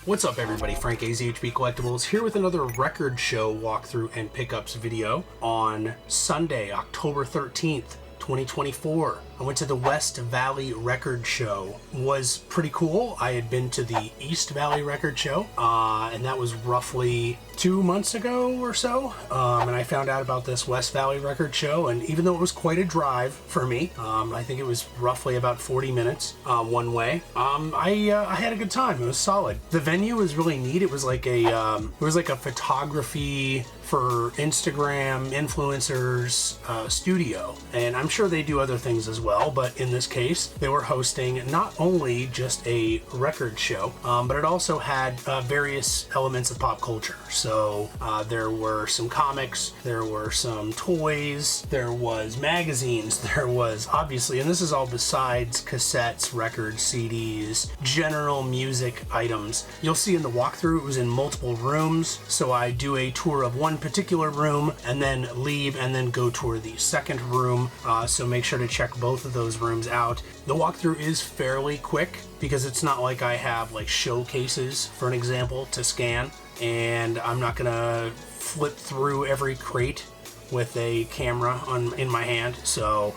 What's up everybody, Frank AZHB Collectibles here with another record show walkthrough and pickups video on Sunday, October 13th, 2024. I went to the West Valley Record Show. It was pretty cool. I had been to the East Valley Record Show, and that was roughly 2 months ago or so. And I found out about this West Valley Record Show, and even though it was quite a drive for me, I think it was roughly about 40 minutes one way, I had a good time. It was solid. The venue was really neat. It was like a photography for Instagram influencers studio, and I'm sure they do other things as well, but in this case they were hosting not only just a record show, but it also had various elements of pop culture. So there were some comics, there were some toys, there was magazines, there was obviously, and this is all besides cassettes, records, CDs, general music items. You'll see in the walkthrough it was in multiple rooms, so I do a tour of one particular room and then leave and then go tour the second room, so make sure to check both of those rooms out. The walkthrough is fairly quick because it's not like I have like showcases, for an example, to scan, and I'm not gonna flip through every crate with a camera in my hand. So,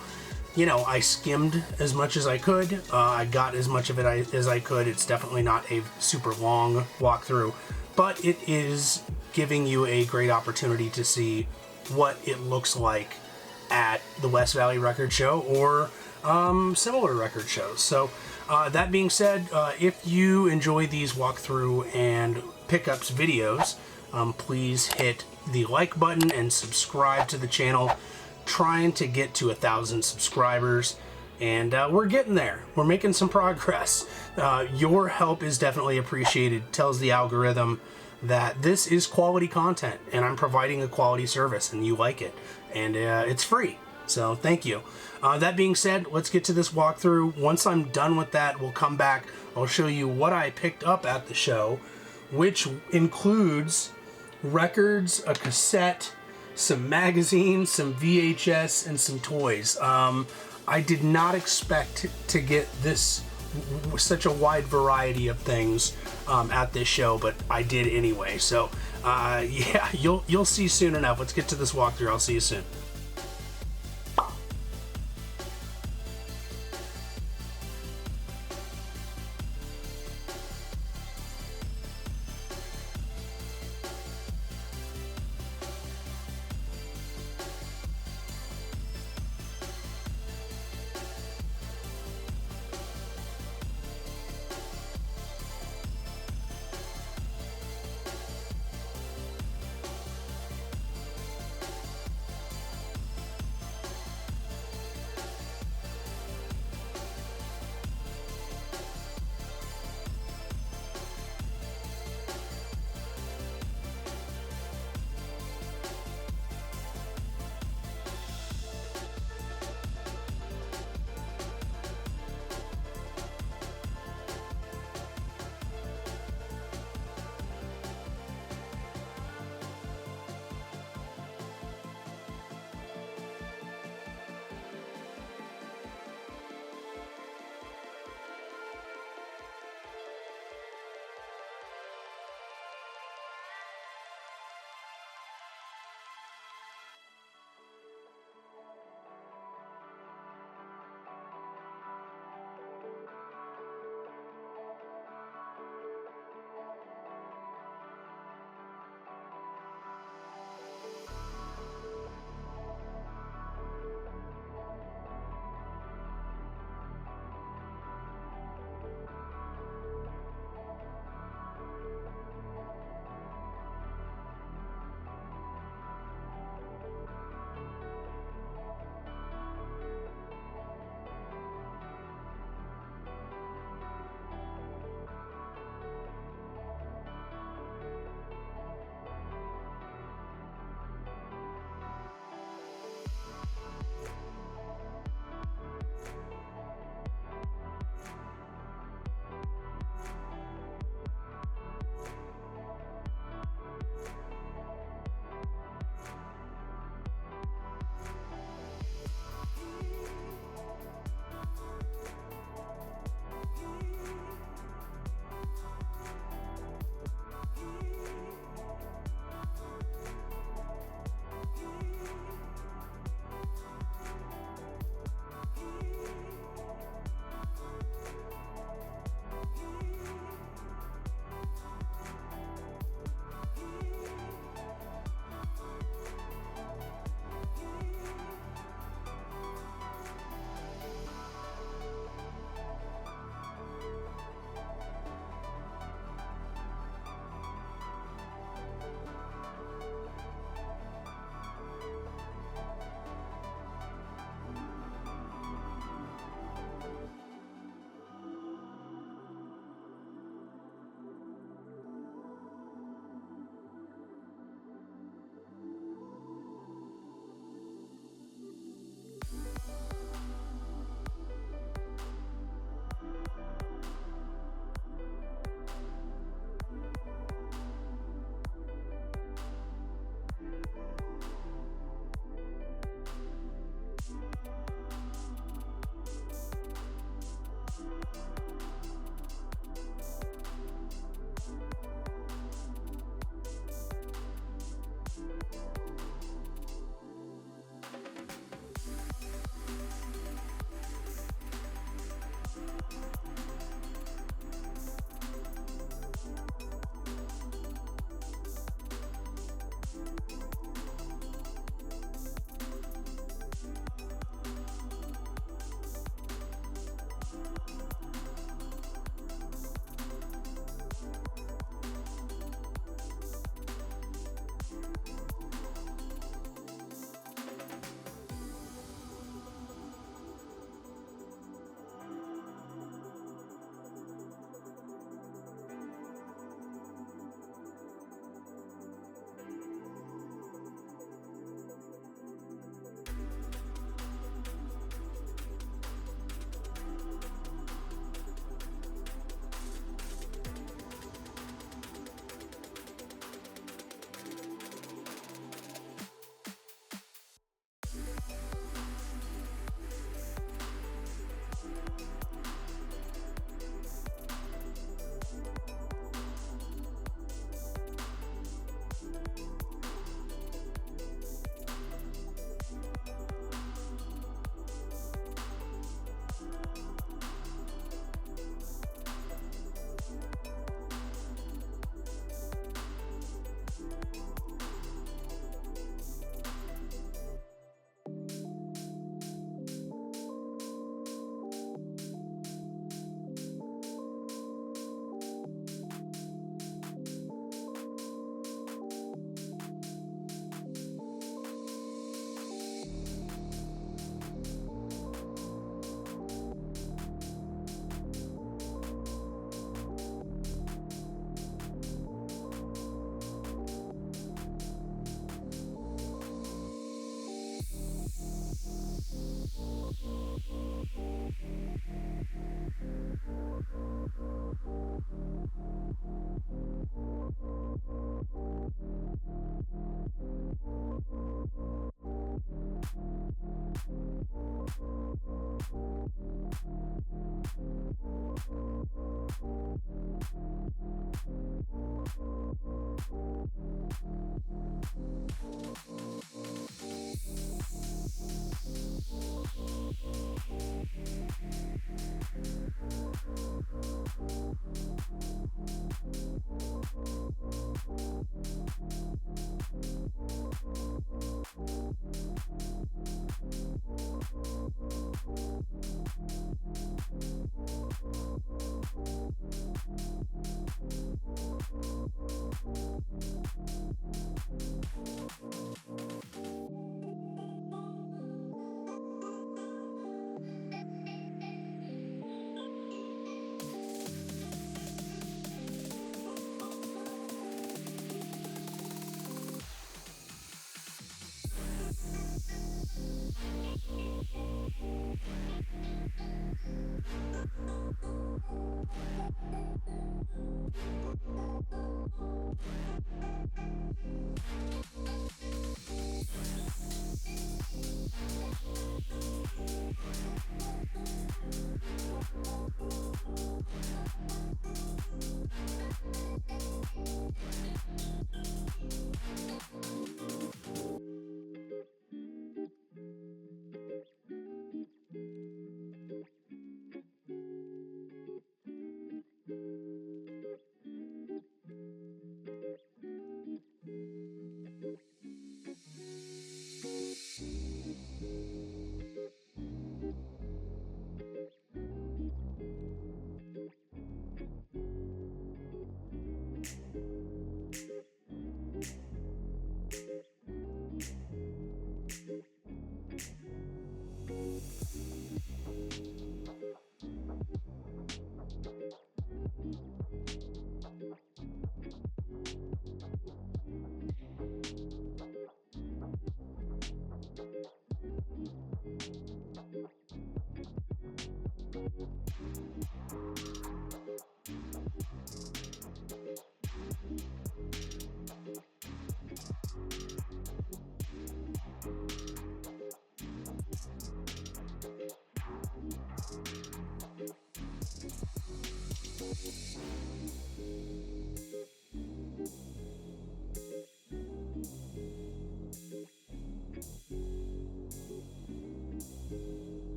you know, I skimmed as much as I could. I got as much of it as I could. It's definitely not a super long walkthrough, but it is giving you a great opportunity to see what it looks like at the West Valley Record Show or similar record shows. So that being said, if you enjoy these walkthrough and pickups videos, please hit the like button and subscribe to the channel. Trying to get to 1,000 subscribers, and we're getting there. We're making some progress. Your help is definitely appreciated. Tells the algorithm that this is quality content and I'm providing a quality service and you like it, and it's free, so thank you. That being said, let's get to this walkthrough. Once I'm done with that, we'll come back. I'll show you what I picked up at the show, which includes records, a cassette, some magazines, some VHS, and some toys. I did not expect to get such a wide variety of things at this show, but I did anyway. So yeah, you'll see soon enough. Let's get to this walkthrough. I'll see you soon.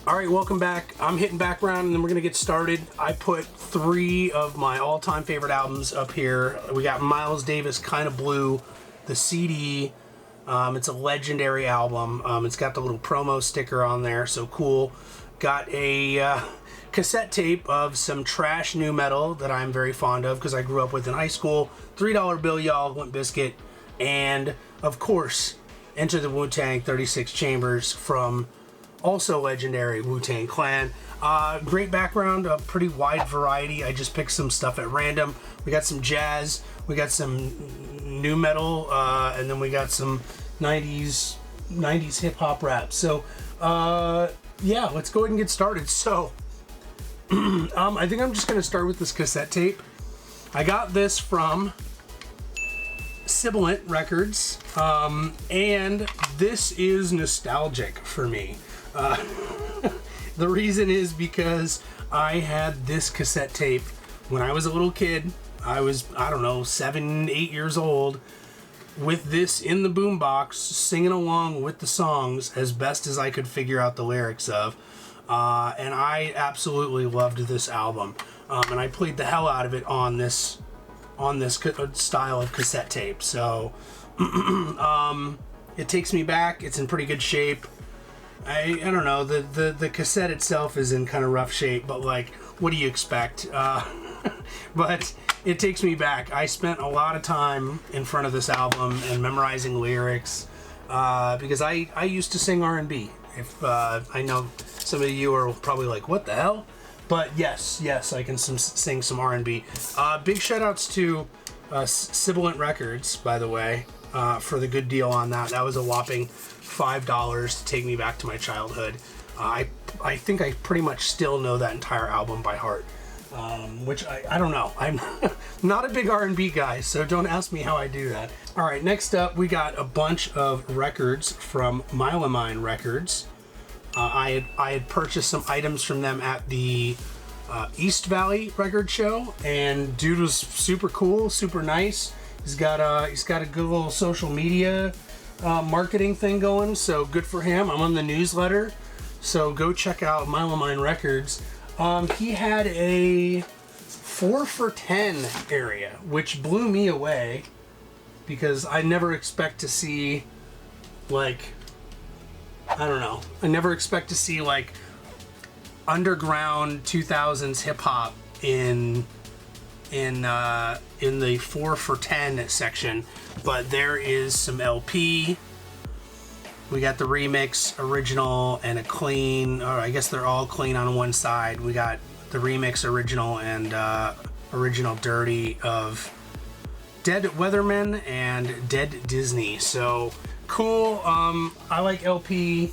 All right, welcome back. I'm hitting background and then we're gonna get started. I put 3 of my all-time favorite albums up here. We got Miles Davis, Kinda Blue, the CD. It's a legendary album. It's got the little promo sticker on there, so cool. Got a cassette tape of some trash new metal that I'm very fond of because I grew up with in high school. $3 bill, y'all, Limp Bizkit. And, of course, Enter the Wu-Tang 36 Chambers from also legendary Wu-Tang Clan. Great background, a pretty wide variety. I just picked some stuff at random. We got some jazz, we got some new metal, and then we got some 90s hip hop rap. So, yeah, let's go ahead and get started. So, I think I'm just gonna start with this cassette tape. I got this from sibilant.records, and this is nostalgic for me. The reason is because I had this cassette tape when I was a little kid. I was, I don't know, 7, 8 years old, with this in the boombox, singing along with the songs as best as I could figure out the lyrics of. And I absolutely loved this album. And I played the hell out of it on this style of cassette tape. So it takes me back. It's in pretty good shape. I don't know, the cassette itself is in kind of rough shape, but like, what do you expect? But it takes me back. I spent a lot of time in front of this album and memorizing lyrics, because I used to sing R&B. If I know some of you are probably like, what the hell? But yes, I can sing some R&B. Big shout outs to sibilant.records, by the way, for the good deal on that. That was a whopping $5 to take me back to my childhood. I think I pretty much still know that entire album by heart, which I don't know. I'm not a big R&B guy, so don't ask me how I do that. All right, next up we got a bunch of records from Mylomine Records. I had purchased some items from them at the East Valley record show, and dude was super cool, super nice. He's got a good little social media marketing thing going, so good for him. I'm on the newsletter, so go check out Mylomine Records. He had a 4 for $10 area, which blew me away because I never expect to see, like, I don't know, I never expect to see like underground 2000s hip hop in the 4 for $10 section, but there is some LP. We got the remix, original, and a clean, or I guess they're all clean on one side. We got the remix, original, and original dirty of Dead Weathermen and Dead Disney. So cool. I like LP.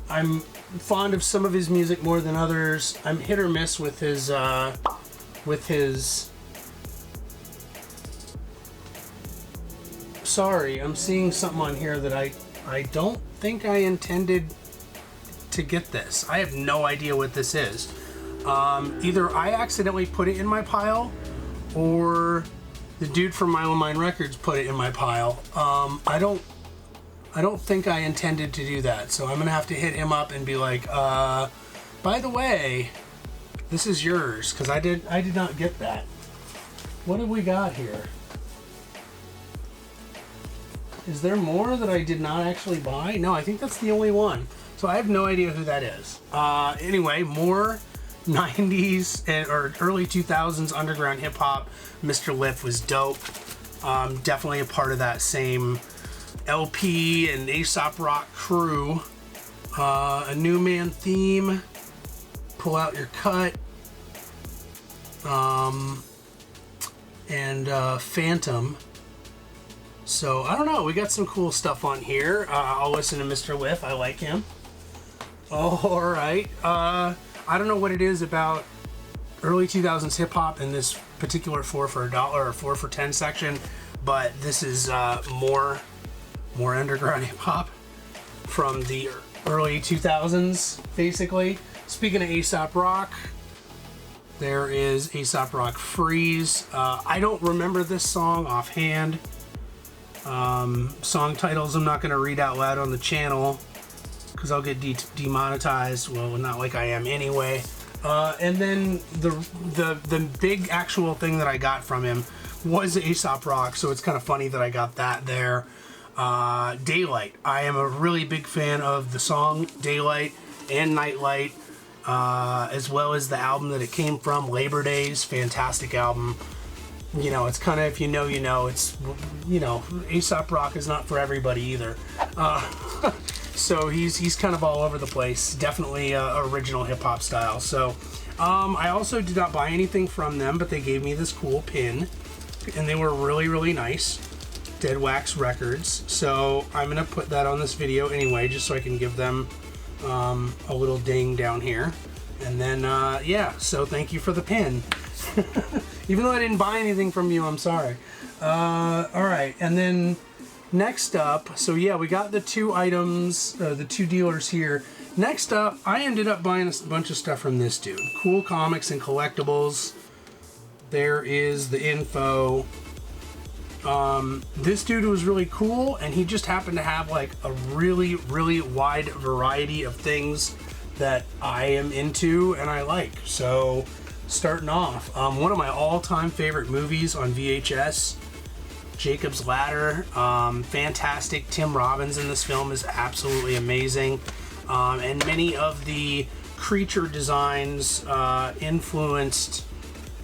I'm fond of some of his music more than others. I'm hit or miss with his sorry, I'm seeing something on here that I don't think I intended to get this. I have no idea what this is. Either I accidentally put it in my pile, or the dude from Mylomine Records put it in my pile. I don't think I intended to do that, so I'm gonna have to hit him up and be like, by the way, this is yours, because I did not get that. What have we got here? Is there more that I did not actually buy? No, I think that's the only one. So I have no idea who that is. Anyway, more 90s or early 2000s underground hip hop. Mr. Lif was dope. Definitely a part of that same LP and Aesop Rock crew. A New Man theme. Pull Out Your Cut. And Phantom. So, I don't know, we got some cool stuff on here. I'll listen to Mr. Lif, I like him. Alright, I don't know what it is about early 2000s hip-hop in this particular 4 for $1 or 4 for $10 section, but this is more underground hip-hop from the early 2000s, basically. Speaking of Aesop Rock, there is Aesop Rock Freeze. I don't remember this song offhand. Song titles I'm not going to read out loud on the channel because I'll get demonetized. Well, not like I am anyway. And then the big actual thing that I got from him was Aesop Rock, so it's kind of funny that I got that there. Daylight. I am a really big fan of the song Daylight and Nightlight, as well as the album that it came from, Labor Days. Fantastic album. You know, it's kind of, if you know, you know. It's, you know, Aesop Rock is not for everybody either. So he's kind of all over the place. Definitely original hip-hop style. So I also did not buy anything from them, but they gave me this cool pin, and they were really, really nice. Dead Wax Records. So I'm going to put that on this video anyway, just so I can give them a little ding down here. And then, yeah, so thank you for the pin. Even though I didn't buy anything from you, I'm sorry. Alright, and then next up, so yeah, we got the two items, the two dealers here. Next up, I ended up buying a bunch of stuff from this dude. Cool Comics and Collectibles. There is the info. This dude was really cool, and he just happened to have like a really, really wide variety of things that I am into and I like. So, starting off, one of my all-time favorite movies on VHS, Jacob's Ladder. Fantastic. Tim Robbins in this film is absolutely amazing. And many of the creature designs influenced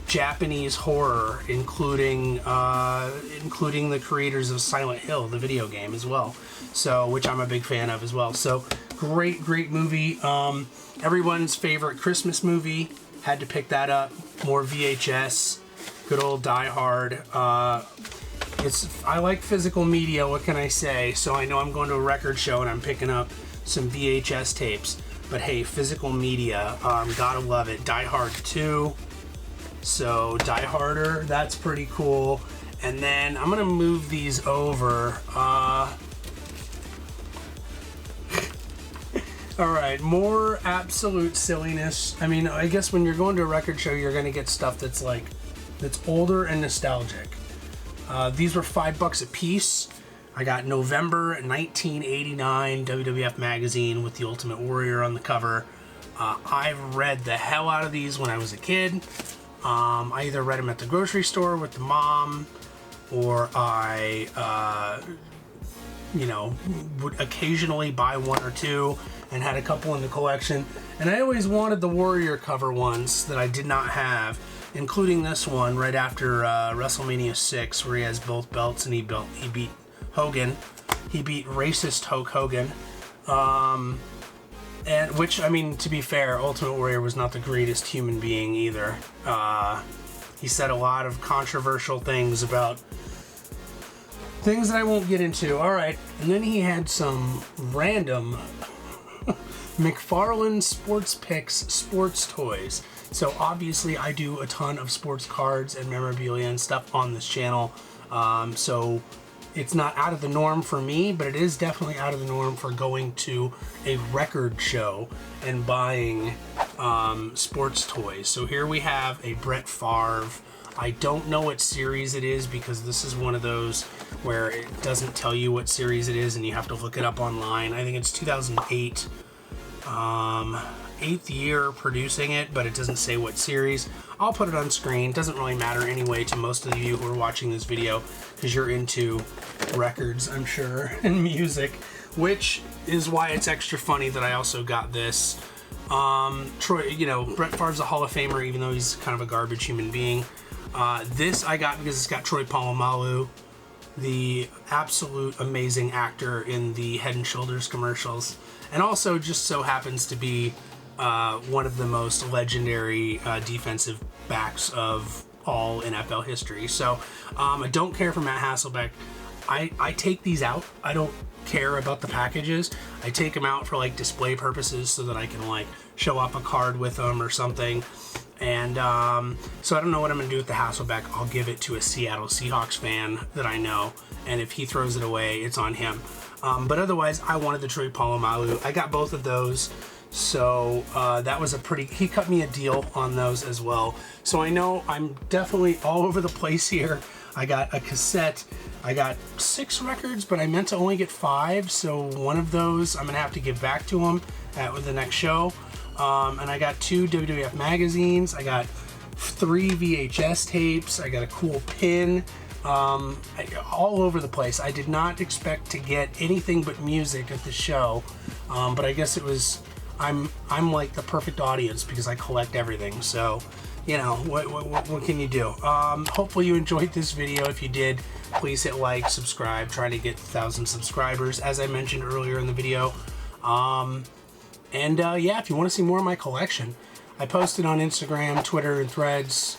Japanese horror, including the creators of Silent Hill, the video game as well. So, which I'm a big fan of as well. So, great movie. Everyone's favorite Christmas movie. Had to pick that up. More VHS. Good old Die Hard. I like physical media, what can I say? So I know I'm going to a record show and I'm picking up some VHS tapes. But hey, physical media, gotta love it. Die Hard 2. So Die Harder, that's pretty cool. And then I'm gonna move these over. Alright, more absolute silliness. I mean, I guess when you're going to a record show, you're gonna get stuff that's older and nostalgic. These were $5 a piece. I got November 1989 WWF magazine with the Ultimate Warrior on the cover. I've read the hell out of these when I was a kid. I either read them at the grocery store with the mom, or I, would occasionally buy one or two and had a couple in the collection. And I always wanted the Warrior cover ones that I did not have, including this one right after WrestleMania 6, where he has both belts and he beat Hogan. He beat racist Hulk Hogan. And which, I mean, to be fair, Ultimate Warrior was not the greatest human being either. He said a lot of controversial things about things that I won't get into. Alright, and then he had some random McFarlane Sports Picks sports toys. So obviously I do a ton of sports cards and memorabilia and stuff on this channel. So it's not out of the norm for me, but it is definitely out of the norm for going to a record show and buying sports toys. So here we have a Brett Favre. I don't know what series it is, because this is one of those where it doesn't tell you what series it is and you have to look it up online. I think it's 2008. 8th year producing it, but it doesn't say what series. I'll put it on screen. Doesn't really matter anyway to most of you who are watching this video, because you're into records, I'm sure, and music, which is why it's extra funny that I also got this. Troy, Brett Favre's a Hall of Famer, even though he's kind of a garbage human being. This I got because it's got Troy Polamalu, the absolute amazing actor in the Head and Shoulders commercials, and also just so happens to be one of the most legendary defensive backs of all NFL history. So I don't care for Matt Hasselbeck. I take these out. I don't care about the packages. I take them out for like display purposes so that I can like show up a card with them or something. And so I don't know what I'm going to do with the Hasselbeck. I'll give it to a Seattle Seahawks fan that I know, and if he throws it away, it's on him. But otherwise, I wanted the Troy Polamalu. I got both of those, so that was he cut me a deal on those as well. So I know I'm definitely all over the place here. I got a cassette. I got 6 records, but I meant to only get 5, so one of those I'm gonna have to give back to him with the next show. And I got 2 WWF magazines. I got 3 VHS tapes. I got a cool pin. All over the place. I did not expect to get anything but music at the show, but I guess it was. I'm like the perfect audience because I collect everything. So, you know, what can you do? Hopefully you enjoyed this video. If you did, please hit like, subscribe. Trying to get 1,000 subscribers, as I mentioned earlier in the video. Yeah, if you want to see more of my collection, I post it on Instagram, Twitter, and Threads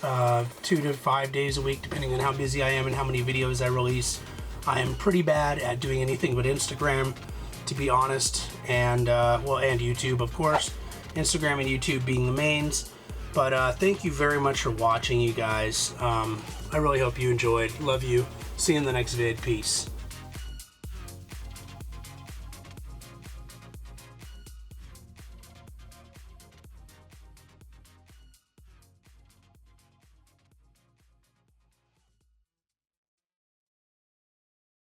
2 to 5 days a week, depending on how busy I am and how many videos I release. I am pretty bad at doing anything but Instagram, to be honest, and and YouTube, of course. Instagram and YouTube being the mains. But thank you very much for watching, you guys. I really hope you enjoyed. Love you. See you in the next vid. Peace.